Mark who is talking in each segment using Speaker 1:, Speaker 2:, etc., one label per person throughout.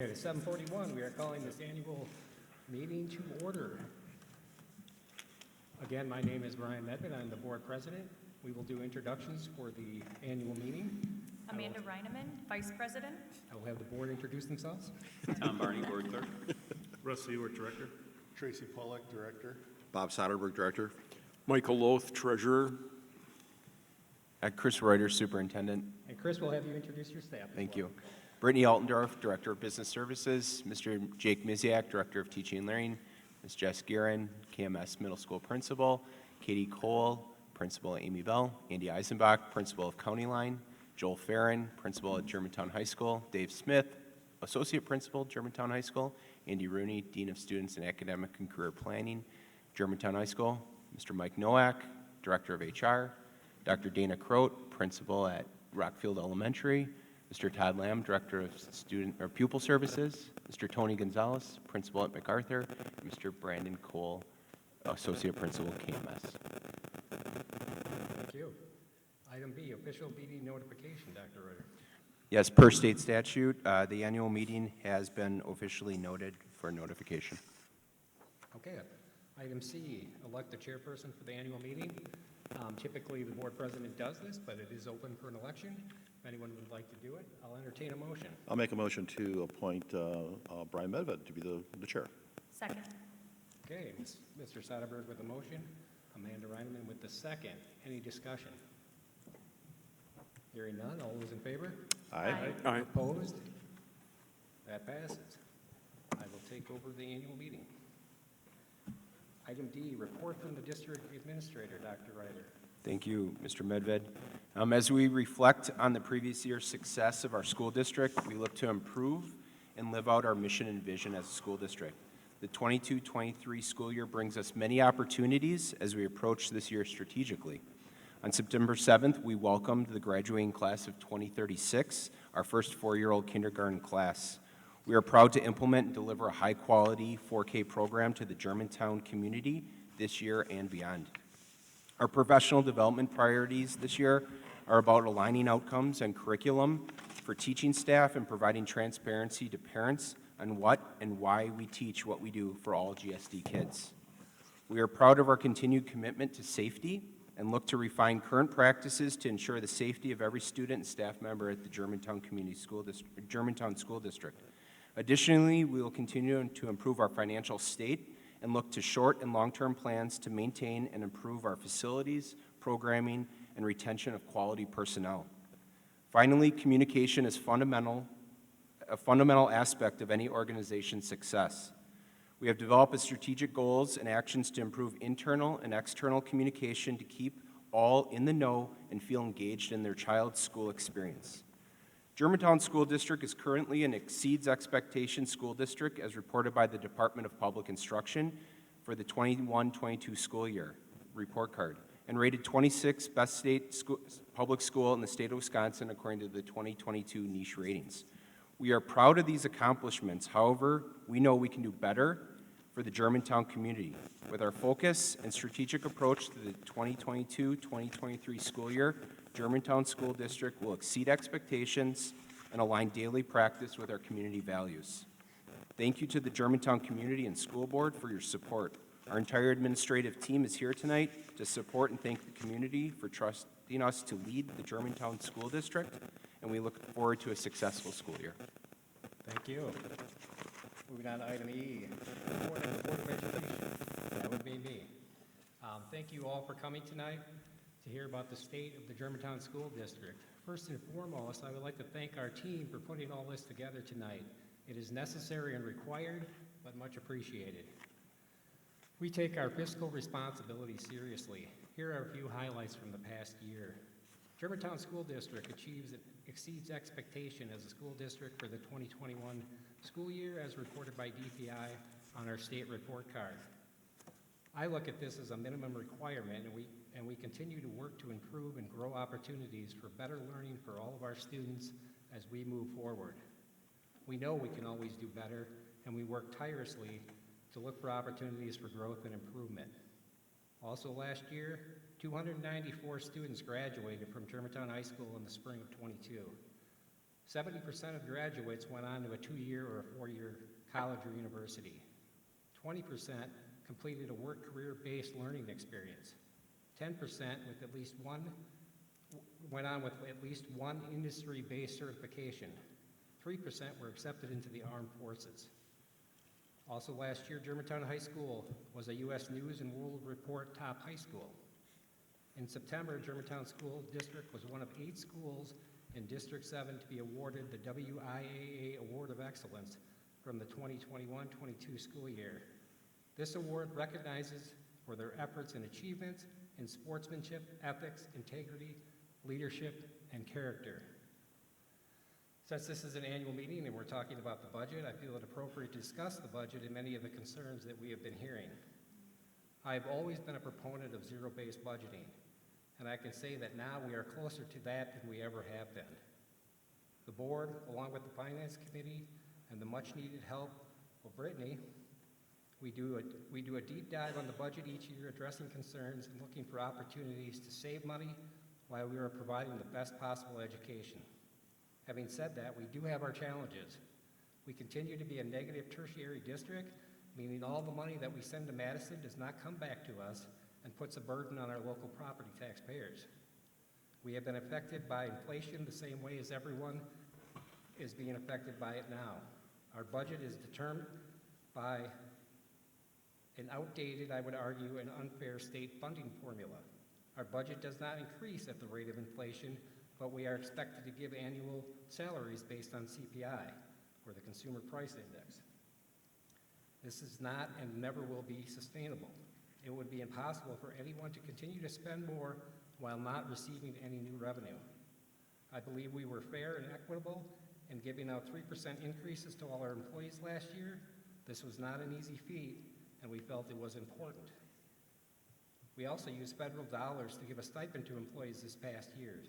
Speaker 1: It is 7:41. We are calling this annual meeting to order. Again, my name is Brian Medved. I'm the board president. We will do introductions for the annual meeting.
Speaker 2: Amanda Reineman, vice president.
Speaker 1: I will have the board introduce themselves.
Speaker 3: Tom Barney, board clerk.
Speaker 4: Russ Ewart, director.
Speaker 5: Tracy Pollack, director.
Speaker 6: Bob Soderberg, Director.
Speaker 7: Michael Loth, Treasurer.
Speaker 8: Chris Reuter, Superintendent.
Speaker 1: And Chris will have you introduce your staff.
Speaker 8: Thank you. Brittany Altendorf, Director of Business Services. Mr. Jake Miziak, Director of Teaching and Learning. Ms. Jess Guerin, KMS Middle School Principal. Katie Cole, Principal at Amy Bell. Andy Eisenbach, Principal of County Line. Joel Farron, Principal at Germantown High School. Dave Smith, Associate Principal, Germantown High School. Andy Rooney, Dean of Students and Academic and Career Planning, Germantown High School. Mr. Mike Nowak, Director of HR. Dr. Dana Croat, Principal at Rockfield Elementary. Mr. Todd Lamb, Director of Pupil Services. Mr. Tony Gonzalez, Principal at MacArthur. And Mr. Brandon Cole, Associate Principal, KMS.
Speaker 1: Thank you. Item B, official meeting notification, Dr. Reuter.
Speaker 8: Yes, per state statute, the annual meeting has been officially noted for notification.
Speaker 1: Okay. Item C, elect the chairperson for the annual meeting. Typically, the board president does this, but it is open for an election. If anyone would like to do it, I'll entertain a motion.
Speaker 6: I'll make a motion to appoint Brian Medved to be the chair.
Speaker 2: Second.
Speaker 1: Okay, Mr. Soderberg with the motion, Amanda Reineman with the second. Any discussion? Hearing none, all those in favor?
Speaker 6: Aye.
Speaker 7: Aye.
Speaker 1: Opposed? That passes. I will take over the annual meeting. Item D, report from the district administrator, Dr. Ryder.
Speaker 8: Thank you, Mr. Medved. As we reflect on the previous year's success of our school district, we look to improve and live out our mission and vision as a school district. The 22-23 school year brings us many opportunities as we approach this year strategically. On September 7th, we welcomed the graduating class of 2036, our first four-year-old kindergarten class. We are proud to implement and deliver a high-quality 4K program to the Germantown community this year and beyond. Our professional development priorities this year are about aligning outcomes and curriculum for teaching staff and providing transparency to parents on what and why we teach what we do for all GSD kids. We are proud of our continued commitment to safety and look to refine current practices to ensure the safety of every student and staff member at the Germantown School District. Additionally, we will continue to improve our financial state and look to short and long-term plans to maintain and improve our facilities, programming, and retention of quality personnel. Finally, communication is a fundamental aspect of any organization's success. We have developed strategic goals and actions to improve internal and external communication to keep all in the know and feel engaged in their child's school experience. Germantown School District is currently an exceeds expectations school district as reported by the Department of Public Instruction for the 21-22 school year report card and rated 26th best public school in the state of Wisconsin according to the 2022 niche ratings. We are proud of these accomplishments. However, we know we can do better for the Germantown community. With our focus and strategic approach to the 2022-2023 school year, Germantown School District will exceed expectations and align daily practice with our community values. Thank you to the Germantown community and school board for your support. Our entire administrative team is here tonight to support and thank the community for trusting us to lead the Germantown School District, and we look forward to a successful school year.
Speaker 1: Thank you. Moving on to item E, report of the Board of Education. That would be me. Thank you all for coming tonight to hear about the state of the Germantown School District. First and foremost, I would like to thank our team for putting all this together tonight. It is necessary and required, but much appreciated. We take our fiscal responsibility seriously. Here are a few highlights from the past year. Germantown School District exceeds expectation as a school district for the 2021 school year as reported by DPI on our state report card. I look at this as a minimum requirement, and we continue to work to improve and grow opportunities for better learning for all of our students as we move forward. We know we can always do better, and we work tirelessly to look for opportunities for growth and improvement. Also last year, 294 students graduated from Germantown High School in the spring of '22. 70% of graduates went on to a 2-year or a 4-year college or university. 20% completed a work career-based learning experience. 10% with at least one went on with at least one industry-based certification. 3% were accepted into the armed forces. Also last year, Germantown High School was a U.S. News and World Report top high school. In September, Germantown School District was one of 8 schools in District 7 to be awarded the WIAA Award of Excellence from the 2021-22 school year. This award recognizes for their efforts and achievements in sportsmanship, ethics, integrity, leadership, and character. Since this is an annual meeting and we're talking about the budget, I feel it appropriate to discuss the budget and many of the concerns that we have been hearing. I've always been a proponent of zero-based budgeting, and I can say that now we are closer to that than we ever have been. The board, along with the Finance Committee and the much-needed help of Brittany, we do a deep dive on the budget each year, addressing concerns and looking for opportunities to save money while we are providing the best possible education. Having said that, we do have our challenges. We continue to be a negative tertiary district, meaning all the money that we send to Madison does not come back to us and puts a burden on our local property taxpayers. We have been affected by inflation the same way as everyone is being affected by it now. Our budget is determined by an outdated, I would argue, and unfair state funding formula. Our budget does not increase at the rate of inflation, but we are expected to give annual salaries based on CPI, or the Consumer Price Index. This is not and never will be sustainable. It would be impossible for anyone to continue to spend more while not receiving any new revenue. I believe we were fair and equitable in giving out 3% increases to all our employees last year. This was not an easy feat, and we felt it was important. We also used federal dollars to give a stipend to employees this past year,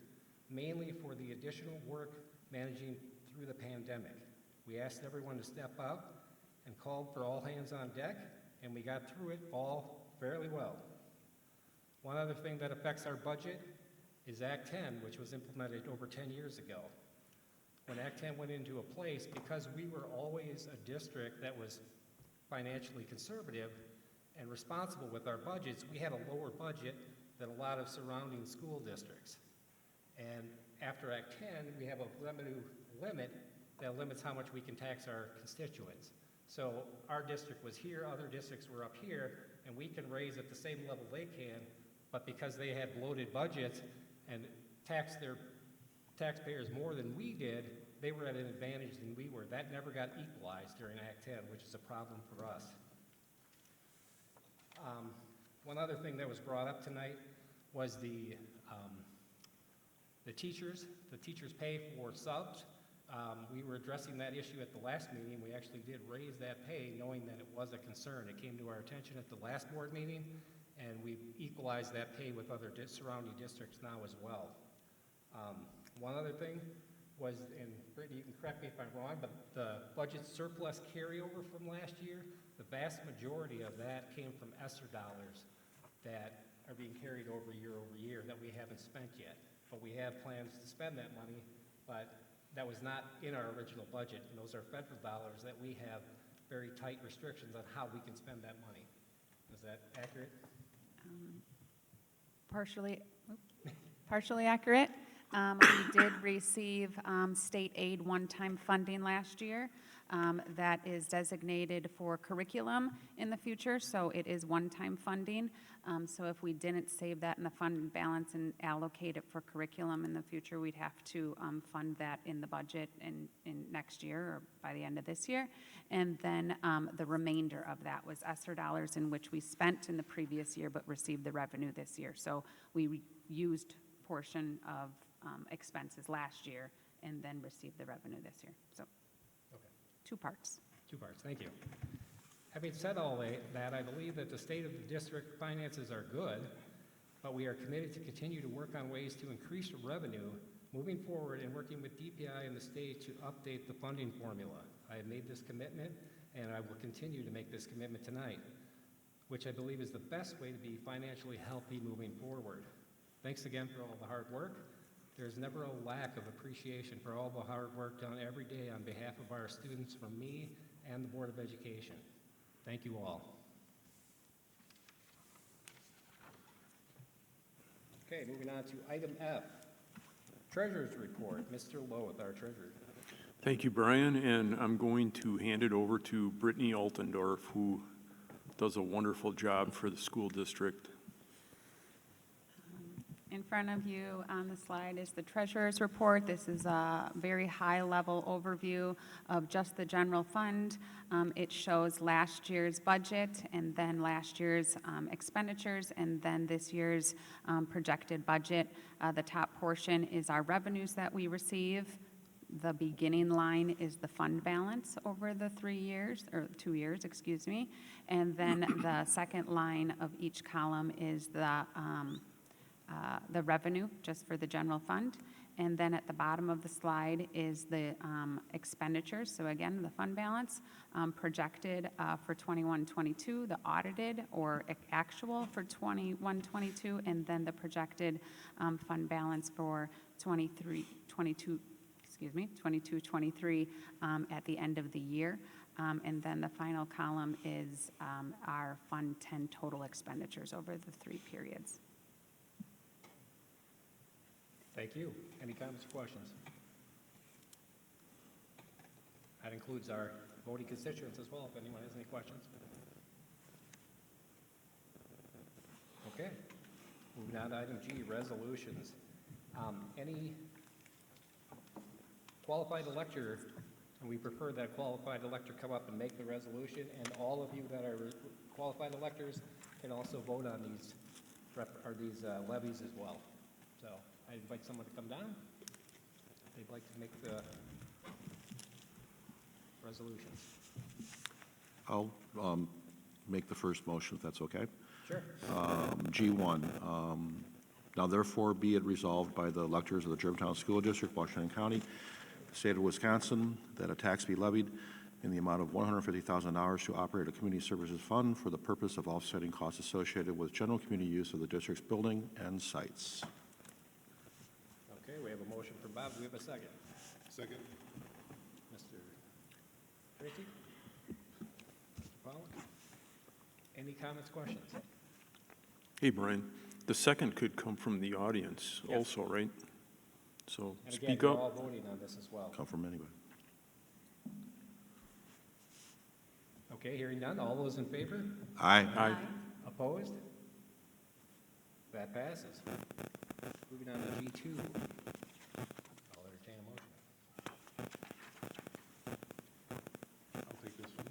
Speaker 1: mainly for the additional work managing through the pandemic. We asked everyone to step up and called for all hands on deck, and we got through it all fairly well. One other thing that affects our budget is Act 10, which was implemented over 10 years ago. When Act 10 went into a place, because we were always a district that was financially conservative and responsible with our budgets, we had a lower budget than a lot of surrounding school districts. And after Act 10, we have a revenue limit that limits how much we can tax our constituents. So our district was here, other districts were up here, and we can raise at the same level they can, but because they had bloated budgets and taxed their taxpayers more than we did, they were at an advantage than we were. That never got equalized during Act 10, which is a problem for us. One other thing that was brought up tonight was the teachers. The teachers pay for subs. We were addressing that issue at the last meeting. We actually did raise that pay, knowing that it was a concern. It came to our attention at the last board meeting, and we've equalized that pay with other surrounding districts now as well. One other thing was, and Brittany, you can correct me if I'm wrong, but the budget surplus carryover from last year, the vast majority of that came from ESSER dollars that are being carried over year that we haven't spent yet. But we have plans to spend that money, but that was not in our original budget, and those are federal dollars that we have very tight restrictions on how we can spend that money. Is that accurate?
Speaker 3: Partially accurate. We did receive state aid one-time funding last year that is designated for curriculum in the future, so it is one-time funding. So if we didn't save that in the fund balance and allocate it for curriculum in the future, we'd have to fund that in the budget in next year or by the end of this year. And then the remainder of that was ESSER dollars, in which we spent in the previous year but received the revenue this year. So we used portion of expenses last year and then received the revenue this year. So
Speaker 1: Okay.
Speaker 3: two parts.
Speaker 1: Two parts, thank you. Having said all that, I believe that the state of the district finances are good, but we are committed to continue to work on ways to increase revenue moving forward and working with DPI and the state to update the funding formula. I have made this commitment, and I will continue to make this commitment tonight, which I believe is the best way to be financially healthy moving forward. Thanks again for all the hard work. There's never a lack of appreciation for all the hard work done every day on behalf of our students from me and the Board of Education. Thank you all. Okay, moving on to item F, Treasurer's Report. Mr. Loeth, our treasurer.
Speaker 7: Thank you, Brian, and I'm going to hand it over to Brittany Altendorf, who does a wonderful job for the school district.
Speaker 3: In front of you on the slide is the treasurer's report. This is a very high-level overview of just the general fund. It shows last year's budget and then last year's expenditures and then this year's projected budget. The top portion is our revenues that we receive. The beginning line is the fund balance over the 3 years, or 2 years, excuse me. And then the second line of each column is the revenue, just for the general fund. And then at the bottom of the slide is the expenditures. So again, the fund balance projected for 21-22, the audited or actual for 21-22, and then the projected fund balance for 22-23 at the end of the year. And then the final column is our Fund 10 total expenditures over the 3 periods.
Speaker 1: Thank you. Any comments or questions? That includes our voting constituents as well, if anyone has any questions. Okay. Moving on to item G, resolutions. Any qualified elector, and we prefer that a qualified elector come up and make the resolution, and all of you that are qualified electors can also vote on these levies as well. So I invite someone to come down. They'd like to make the resolutions.
Speaker 6: I'll make the first motion, if that's okay.
Speaker 1: Sure.
Speaker 6: G1, now therefore be it resolved by the electors of the Germantown School District, Washington County, State of Wisconsin, that a tax be levied in the amount of $150,000 to operate a community services fund for the purpose of offsetting costs associated with general community use of the district's building and sites.
Speaker 1: Okay, we have a motion from Bob. Do we have a second?
Speaker 5: Second.
Speaker 1: Mr. Tracy? Mr. Pollock? Any comments, questions?
Speaker 7: Hey, Brian, the second could come from the audience
Speaker 1: Yes.
Speaker 7: also, right? So
Speaker 1: And again,
Speaker 7: speak
Speaker 1: you're
Speaker 7: up.
Speaker 1: all voting on this as well.
Speaker 6: Come from anybody.
Speaker 1: Okay, hearing none. All those in favor?
Speaker 6: Aye.
Speaker 7: Aye.
Speaker 1: Opposed? That passes. Moving on to G2. I'll entertain a motion.
Speaker 5: I'll take this one.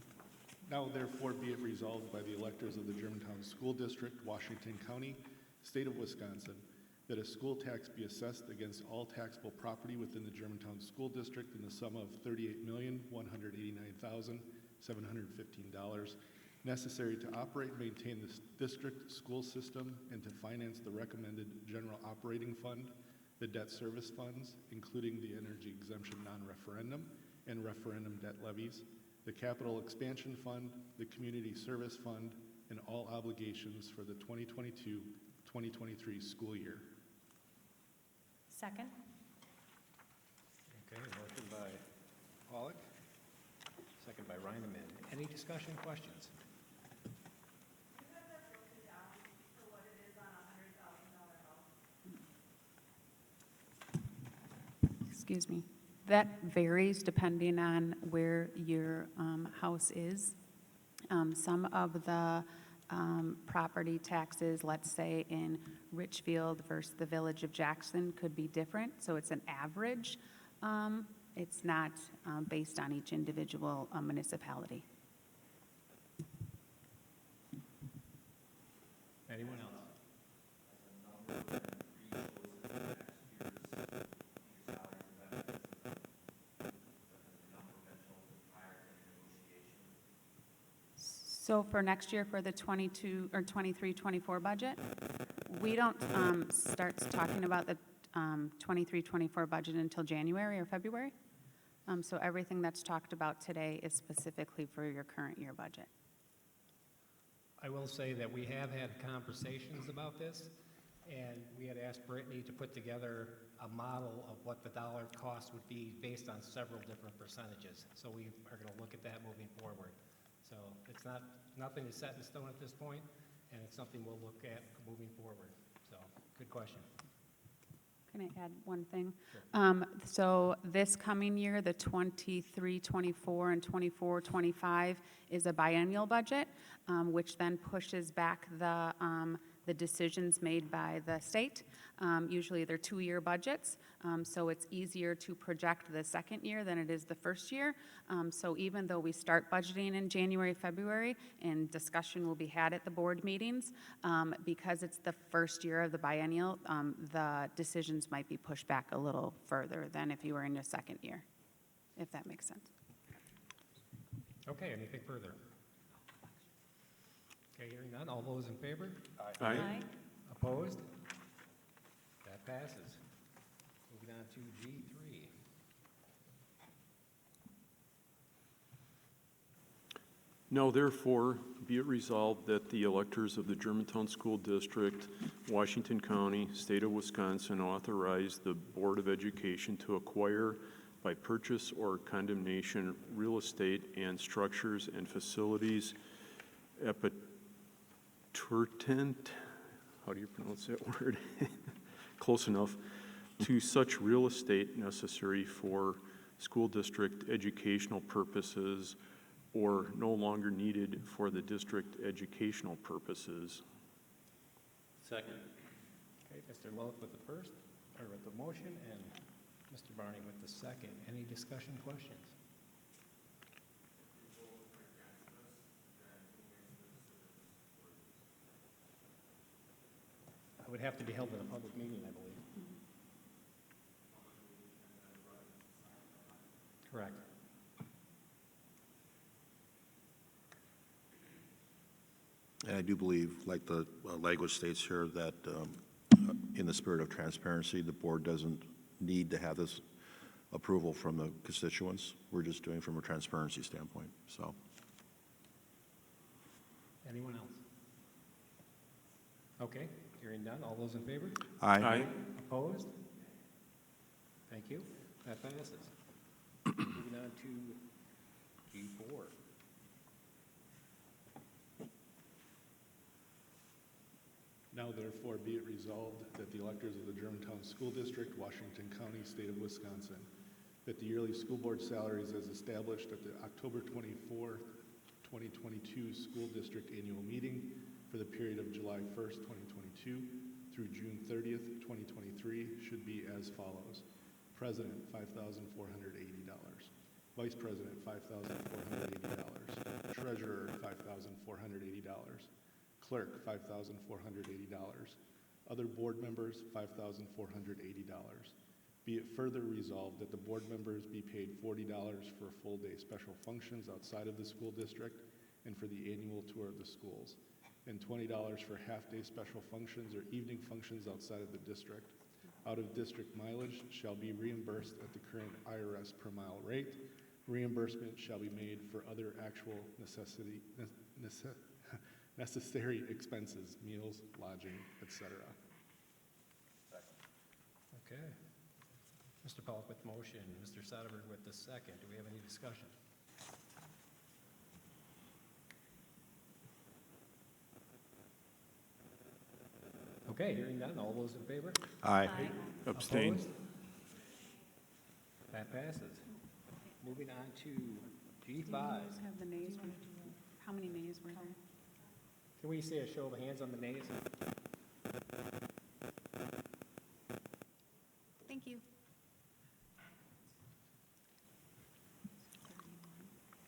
Speaker 5: Now therefore be it resolved by the electors of the Germantown School District, Washington County, State of Wisconsin, that a school tax be assessed against all taxable property within the Germantown School District in the sum of $38,189,715 necessary to operate and maintain the district school system and to finance the recommended general operating fund, the debt service funds, including the energy exemption non-referendum and referendum debt levies, the capital expansion fund, the community service fund, and all obligations for the 2022-2023 school year.
Speaker 2: Second.
Speaker 1: Okay, motion by Pollock, second by Reineman. Any discussion, questions?
Speaker 3: Excuse me. That varies depending on where your house is. Some of the property taxes, let's say in Richfield versus the Village of Jackson, could be different. So it's an average. It's not based on each individual municipality.
Speaker 1: Anyone else?
Speaker 3: So for next year, for the 22 or 23-24 budget, we don't start talking about the 23-24 budget until January or February. So everything that's talked about today is specifically for your current year budget.
Speaker 1: I will say that we have had conversations about this, and we had asked Brittany to put together a model of what the dollar cost would be based on several different percentages. So we are going to look at that moving forward. So it's not, nothing is set in stone at this point, and it's something we'll look at moving forward. So, good question.
Speaker 3: Can I add one thing? So this coming year, the 23-24 and 24-25 is a biennial budget, which then pushes back the decisions made by the state. Usually they're two-year budgets, so it's easier to project the second year than it is the first year. So even though we start budgeting in January, February, and discussion will be had at the board meetings, because it's the first year of the biennial, the decisions might be pushed back a little further than if you were in your second year, if that makes sense.
Speaker 1: Okay, anything further? Okay, hearing none, all those in favor?
Speaker 7: Aye.
Speaker 1: Opposed? That passes. Moving on to G3.
Speaker 7: Now therefore, be it resolved that the electors of the Germantown School District, Washington County, State of Wisconsin authorize the Board of Education to acquire by purchase or condemnation real estate and structures and facilities appurtenant, how do you pronounce that word? Close enough, to such real estate necessary for school district educational purposes or no longer needed for the district educational purposes.
Speaker 4: Second.
Speaker 1: Okay, Mr. Loth with the first, or with the motion, and Mr. Barney with the second. Any discussion, questions? It would have to be held in a public meeting, I believe. Correct.
Speaker 6: And I do believe, like the language states here, that in the spirit of transparency, the board doesn't need to have this approval from the constituents. We're just doing it from a transparency standpoint, so.
Speaker 1: Anyone else? Okay, hearing none. All those in favor?
Speaker 7: Aye.
Speaker 1: Opposed? Thank you. That passes. Moving on to G4.
Speaker 5: Now therefore be it resolved that the electors of the Germantown School District, Washington County, State of Wisconsin, that the yearly school board salaries as established at the October 24th, 2022 school district annual meeting for the period of July 1st, 2022 through June 30th, 2023 should be as follows. President, $5,480. Vice President, $5,480. Treasurer, $5,480. Clerk, $5,480. Other board members, $5,480. Be it further resolved that the board members be paid $40 for full-day special functions outside of the school district and for the annual tour of the schools, and $20 for half-day special functions or evening functions outside of the district. Out-of-district mileage shall be reimbursed at the current IRS per mile rate. Reimbursement shall be made for other actual necessary expenses, meals, lodging, etc.
Speaker 1: Okay. Mr. Polk with the motion, Mr. Soderberg with the second. Do we have any discussion? Okay, hearing none. All those in favor?
Speaker 6: Aye.
Speaker 7: Abstain.
Speaker 1: Opposed? That passes. Moving on to G5.
Speaker 3: Have the nays? How many nays were there?
Speaker 1: Can we see a show of hands on the nays?
Speaker 3: Thank you.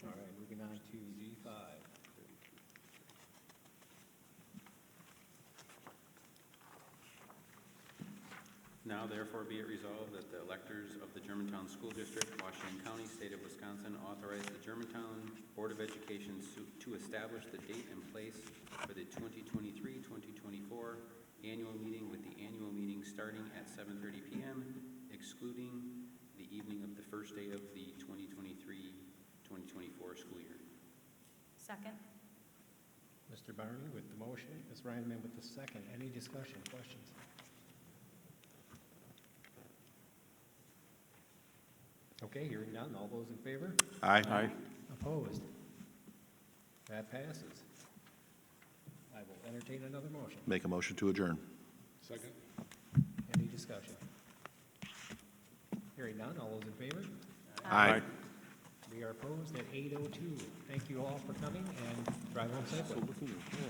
Speaker 1: All right, moving on to G5.
Speaker 9: Now therefore be it resolved that the electors of the Germantown School District, Washington County, State of Wisconsin, authorize the Germantown Board of Education to establish the date and place for the 2023-2024 annual meeting, with the annual meeting starting at 7:30 p.m., excluding the evening of the first day of the 2023-2024 school year.
Speaker 2: Second.
Speaker 1: Mr. Barney with the motion, Ms. Reinman with the second. Any discussion, questions? Okay, hearing none, all those in favor?
Speaker 6: Aye.
Speaker 7: Aye.
Speaker 1: Opposed? That passes. I will entertain another motion.
Speaker 6: Make a motion to adjourn.
Speaker 5: Second?
Speaker 1: Any discussion? Hearing none, all those in favor?
Speaker 6: Aye.
Speaker 1: We are opposed at 8:02. Thank you all for coming, and drive home safely.
Speaker 7: So looking ahead,